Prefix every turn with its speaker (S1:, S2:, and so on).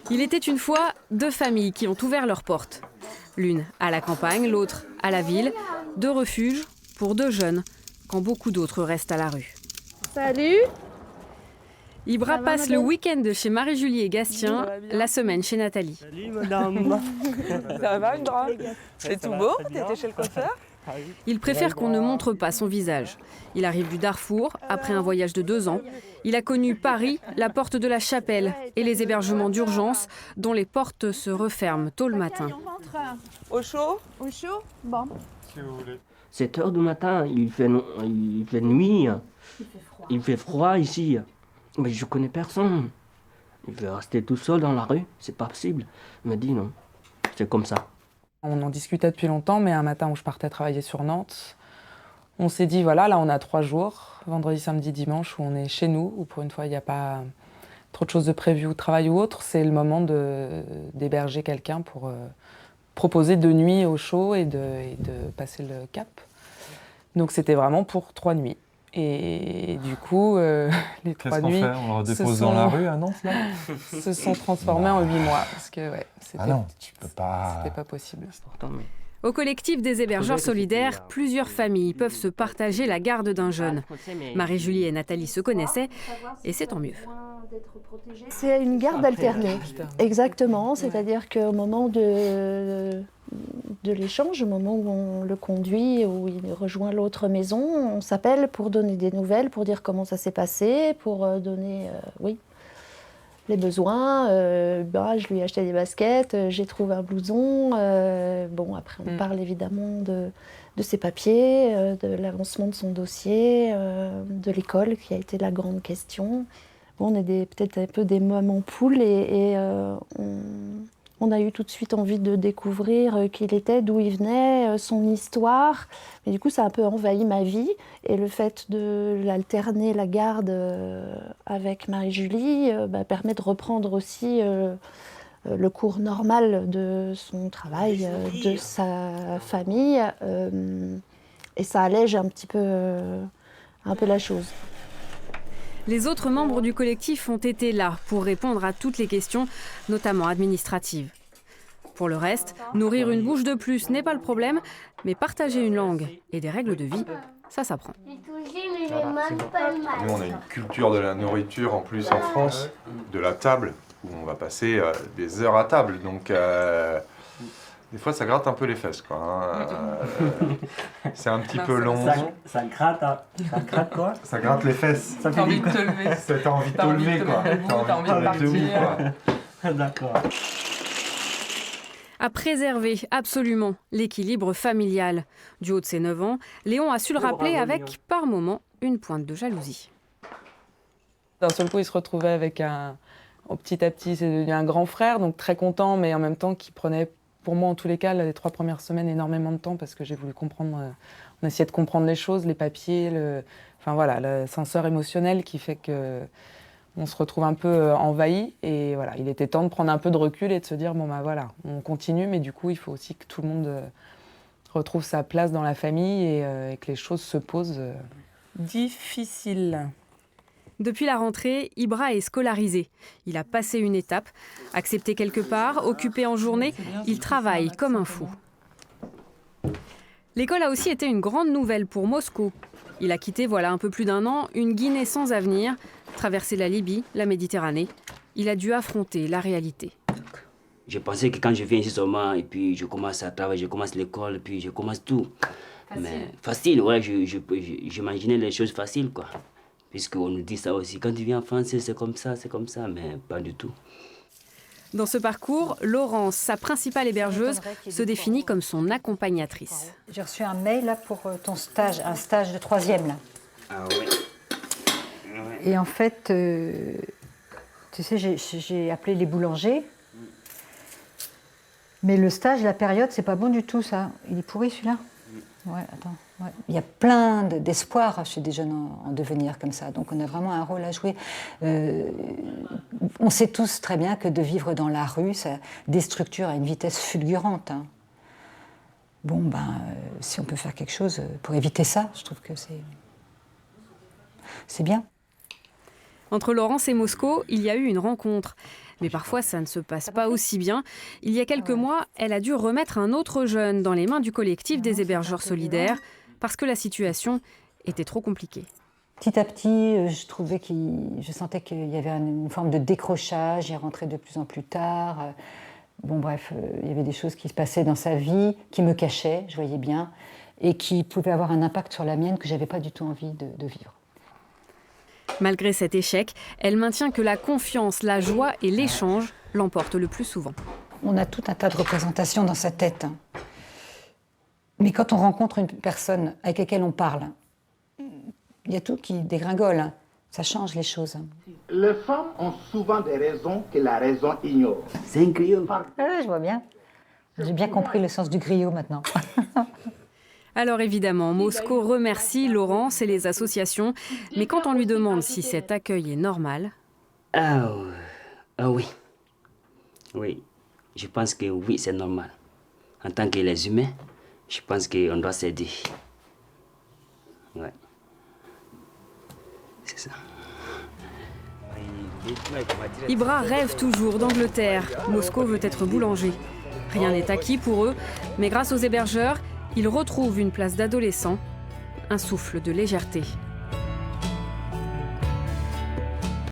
S1: Il était une fois deux familles qui ont ouvert leurs portes. L'une à la campagne, l'autre à la ville. Deux refuges pour deux jeunes, quand beaucoup d'autres restent à la rue.
S2: Salut!
S1: Ibra passe le week-end chez Marie-Julie et Gastien, la semaine chez Nathalie.
S3: Salut madame.
S2: Ça va, Ibra? C'est tout beau? T'étais chez le coiffeur?
S1: Il préfère qu'on ne montre pas son visage. Il arrive du Darfour, après un voyage de 2 ans. Il a connu Paris, la porte de la Chapelle et les hébergements d'urgence dont les portes se referment tôt le matin.
S2: Au chaud? Au chaud? Bon.
S3: Si vous voulez.
S4: 7 heures du matin, il fait nuit. Il fait froid ici. Mais je connais personne. Il veut rester tout seul dans la rue, c'est pas possible. Il me dit non, c'est comme ça.
S5: On en discutait depuis longtemps, mais un matin où je partais travailler sur Nantes, on s'est dit, voilà, là on a 3 jours, vendredi, samedi, dimanche, où on est chez nous, où pour une fois il n'y a pas trop de choses de prévues, ou de travail ou autre. C'est le moment d'héberger quelqu'un pour proposer 2 nuits au chaud et de passer le cap. Donc c'était vraiment pour 3 nuits. Et du coup, les 3 nuits...
S3: Qu'est-ce qu'on fait? On le redépose dans la rue à Nantes, là?
S5: se sont transformés en 8 mois. Parce que, ouais,
S3: Ah non, tu peux pas...
S5: c'était pas possible.
S1: Au collectif des hébergeurs solidaires, plusieurs familles peuvent se partager la garde d'un jeune. Marie-Julie et Nathalie se connaissaient et c'est tant mieux.
S6: C'est une garde alternée, exactement. C'est-à-dire qu'au moment de l'échange, au moment où on le conduit, où il rejoint l'autre maison, on s'appelle pour donner des nouvelles, pour dire comment ça s'est passé, pour donner les besoins. Je lui ai acheté des baskets, j'ai trouvé un blouson. Après, on parle évidemment de ses papiers, de l'avancement de son dossier, de l'école qui a été la grande question. On est peut-être un peu des mamans poules et on a eu tout de suite envie de découvrir qui il était, d'où il venait, son histoire. Mais du coup, ça a un peu envahi ma vie. Et le fait de l'alterner, la garde avec Marie-Julie, permet de reprendre aussi le cours normal de son travail, de sa famille. Et ça allège un peu la chose.
S1: Les autres membres du collectif ont été là pour répondre à toutes les questions, notamment administratives. Pour le reste, nourrir une bouche de plus n'est pas le problème, mais partager une langue et des règles de vie, ça s'apprend.
S7: Nous, on a une culture de la nourriture en plus en France, de la table, où on va passer des heures à table. Donc, des fois, ça gratte un peu les fesses, quoi. C'est un petit peu long.
S4: Ça gratte, hein. Ça gratte quoi?
S7: Ça gratte les fesses.
S5: T'as envie de te lever.
S7: T'as envie de te lever, quoi.
S5: T'as envie de partir.
S4: D'accord.
S1: À préserver absolument l'équilibre familial. Du haut de ses 9 ans, Léon a su le rappeler avec, par moments, une pointe de jalousie.
S5: D'un seul coup, il se retrouvait avec petit à petit, c'est devenu un grand frère, donc très content, mais en même temps qui prenait, pour moi en tous les cas, les 3 premières semaines, énormément de temps parce que j'ai voulu comprendre, on essayait de comprendre les choses, les papiers, l'ascenseur émotionnel qui fait que on se retrouve un peu envahi. Et voilà, il était temps de prendre un peu de recul et de se dire, on continue, mais du coup, il faut aussi que tout le monde retrouve sa place dans la famille et que les choses se posent. Difficile.
S1: Depuis la rentrée, Ibra est scolarisé. Il a passé une étape. Accepté quelque part, occupé en journée, il travaille comme un fou. L'école a aussi été une grande nouvelle pour Moscou. Il a quitté, voilà un peu plus d'1 an, une Guinée sans avenir, traversé la Libye, la Méditerranée. Il a dû affronter la réalité.
S4: Je pensais que quand je viens ici seulement, et puis je commence à travailler, je commence l'école, puis je commence tout. Facile. Mais facile, ouais, j'imaginais les choses faciles, quoi. Puisqu'on nous dit ça aussi, quand tu viens en France, c'est comme ça, mais pas du tout.
S1: Dans ce parcours, Laurence, sa principale hébergeuse, se définit comme son accompagnatrice.
S8: J'ai reçu un mail là, pour ton stage, un stage de 3e. Là.
S4: Ah oui.
S8: Et en fait, tu sais, j'ai appelé les boulangers. Mais le stage, la période, c'est pas bon du tout, ça. Il est pourri, celui-là? Ouais, attends. Ouais. Il y a plein d'espoir chez des jeunes en devenir comme ça. Donc on a vraiment un rôle à jouer. On sait tous très bien que de vivre dans la rue, ça déstructure à une vitesse fulgurante. Hein. Si on peut faire quelque chose pour éviter ça, je trouve que c'est bien.
S1: Entre Laurence et Mosco, il y a eu une rencontre. Mais parfois, ça ne se passe pas aussi bien. Il y a quelques mois, elle a dû remettre un autre jeune dans les mains du collectif des hébergeurs solidaires parce que la situation était trop compliquée.
S8: Petit à petit, je sentais qu'il y avait une forme de décrochage. Il rentrait de plus en plus tard. Bon, bref, il y avait des choses qui se passaient dans sa vie, qui me cachaient, je voyais bien, et qui pouvaient avoir un impact sur la mienne que je n'avais pas du tout envie de vivre.
S1: Malgré cet échec, elle maintient que la confiance, la joie et l'échange l'emportent le plus souvent.
S8: On a tout un tas de représentations dans sa tête. Mais quand on rencontre une personne avec laquelle on parle, il y a tout qui dégringole. Ça change les choses.
S9: Les femmes ont souvent des raisons que la raison ignore.
S4: C'est un griot.
S8: Je vois bien. J'ai bien compris le sens du griot maintenant.
S1: Alors évidemment, Mosco remercie Laurence et les associations, mais quand on lui demande si cet accueil est normal...
S4: Ah oui. Oui, je pense que oui, c'est normal. En tant que les humains, je pense qu'on doit s'aider. Ouais. C'est ça.
S1: Ibra rêve toujours d'Angleterre. Mosco veut être boulanger. Rien n'est acquis pour eux, mais grâce aux hébergeurs, il retrouve une place d'adolescent, un souffle de légèreté.